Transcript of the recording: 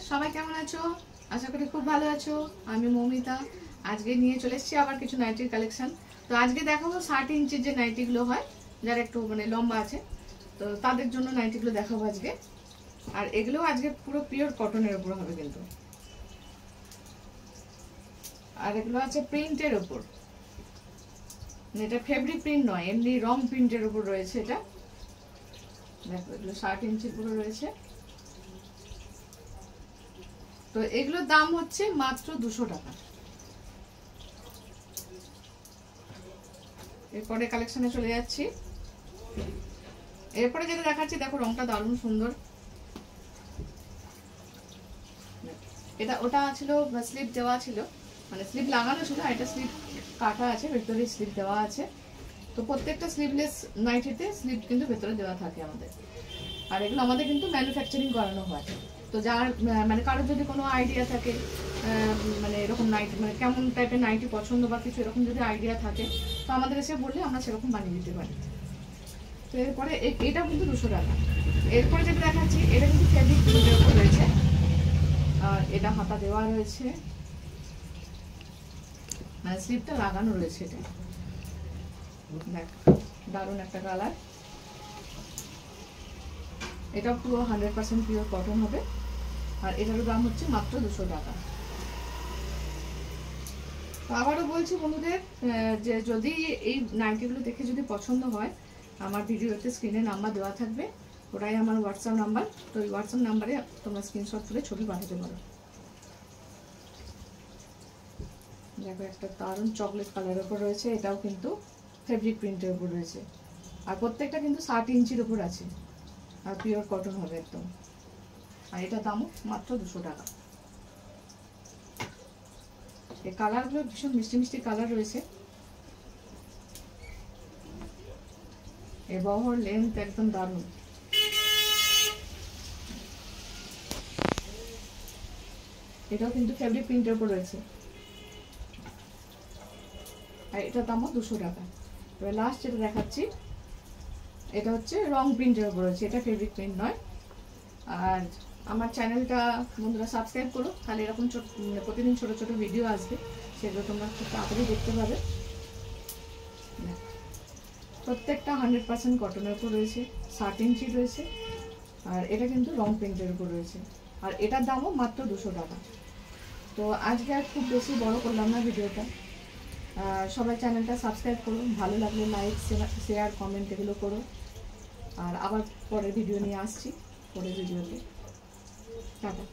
সবাই কেমন আছো? আশা করি খুব ভালো আছো। আমি মৌমিতা। আজকে নিয়ে চলে এসেছি আবার কিছু নাইটির কালেকশন। তো আজকে দেখাবো 60 ইঞ্চির যে নাইটিগুলো হয়, যারা একটু লম্বা আছে, তো তাদের জন্য নাইটিগুলো দেখাবো আজকে। আর এগুলো আজকে পুরো পিওর কটনের উপর হবে কিন্তু। আর এগুলো আছে প্রিন্টের উপর, এটা ফেব্রিক প্রিন্ট নয়, এমনি রং প্রিন্টের উপর রয়েছে। এটা দেখো, এগুলো 60 ইঞ্চির পুরো রয়েছে। তো এগুলোর দাম হচ্ছে মাত্র 200 টাকা। এরপরে কালেকশনে চলে যাচ্ছি। এরপরে যেটা দেখাচ্ছি, দেখো রংটা দারুণ সুন্দর। এটা ওটা ছিল স্লিপ দেওয়া ছিল, মানে স্লিপ লাগানো ছিল, এটা স্লিপ কাটা আছে, ভেতরে স্লিপ দেওয়া আছে। তো প্রত্যেকটা স্লিভলেস নাইটিতে স্লিপ কিন্তু ভেতরে দেওয়া থাকে আমাদের। আর এগুলো আমাদের কিন্তু ম্যানুফ্যাকচারিং করানো হয়। তো যার মানে কারোর যদি কোনো আইডিয়া থাকে, মানে এরকম নাইটি, মানে কেমন টাইপের নাইটি পছন্দ বা কিছু এরকম যদি আইডিয়া থাকে, তো আমাদের এসে বললে আমরা সেরকম বানিয়ে দিতে পারি। তো এরপরে এটা কিন্তু 200 টাকা। এরপরে যেটা দেখাচ্ছি, এটা কিন্তু ফেব্রিক প্রিন্টের উপর রয়েছে। আর এটা হাতা দেওয়া রয়েছে, মানে স্লিপটা লাগানো রয়েছে। এটা দেখ, দারুণ একটা কালার। এটা পুরো 100% পিওর কটন হবে। আর এটার দাম হচ্ছে মাত্র 200 টাকা। তো আবারও বলছি বন্ধুদের, যে যদি এই নাইটিগুলো দেখে যদি পছন্দ হয়, আমার ভিডিওতে স্ক্রিনে নাম্বার দেওয়া থাকবে, ওটাই আমার হোয়াটসঅ্যাপ নাম্বার। তো এই হোয়াটসঅ্যাপ নাম্বারে তোমরা স্ক্রিনশট তুলে ছবি পাঠাতে পারো। দেখো, একটা দারুণ চকলেট কালারের উপর রয়েছে, এটাও কিন্তু ফেব্রিক প্রিন্টের উপর রয়েছে। আর প্রত্যেকটা কিন্তু 60 ইঞ্চির উপর আছে, আর পিওর কটন হবে একদম। আর এটা দামও মাত্র 200 টাকা। এই কালারগুলো ভীষণ মিষ্টি মিষ্টি কালার রয়েছে। এই বহর লেন্থ একদম দারুণ। এটাও কিন্তু ফেব্রিক প্রিন্টের উপর রয়েছে, আর এটা দামও 200 টাকা। এবার লাস্ট যেটা দেখাচ্ছি, এটা হচ্ছে রং প্রিন্টের উপর রয়েছে, এটা ফেব্রিক প্রিন্ট নয়। আর আমার চ্যানেলটা বন্ধুরা সাবস্ক্রাইব করো, তাহলে এরকম প্রতিদিন ছোট ছোট ভিডিও আসবে, সেগুলো তোমরা খুব তাড়াতাড়ি দেখতে পাবে। প্রত্যেকটা 100% কটনের উপর রয়েছে, 60 ইঞ্চি রয়েছে। আর এটা কিন্তু রং প্রিন্টের উপর রয়েছে, আর এটার দামও মাত্র 200 টাকা। তো আজকে আর খুব বেশি বড় করলাম না ভিডিওটা। সবাই চ্যানেলটা সাবস্ক্রাইব করো, ভালো লাগলে লাইক শেয়ার কমেন্ট এগুলো করো। আর আবার পরের ভিডিও নিয়ে আসছি, পরের ভিডিওতে। টাটা।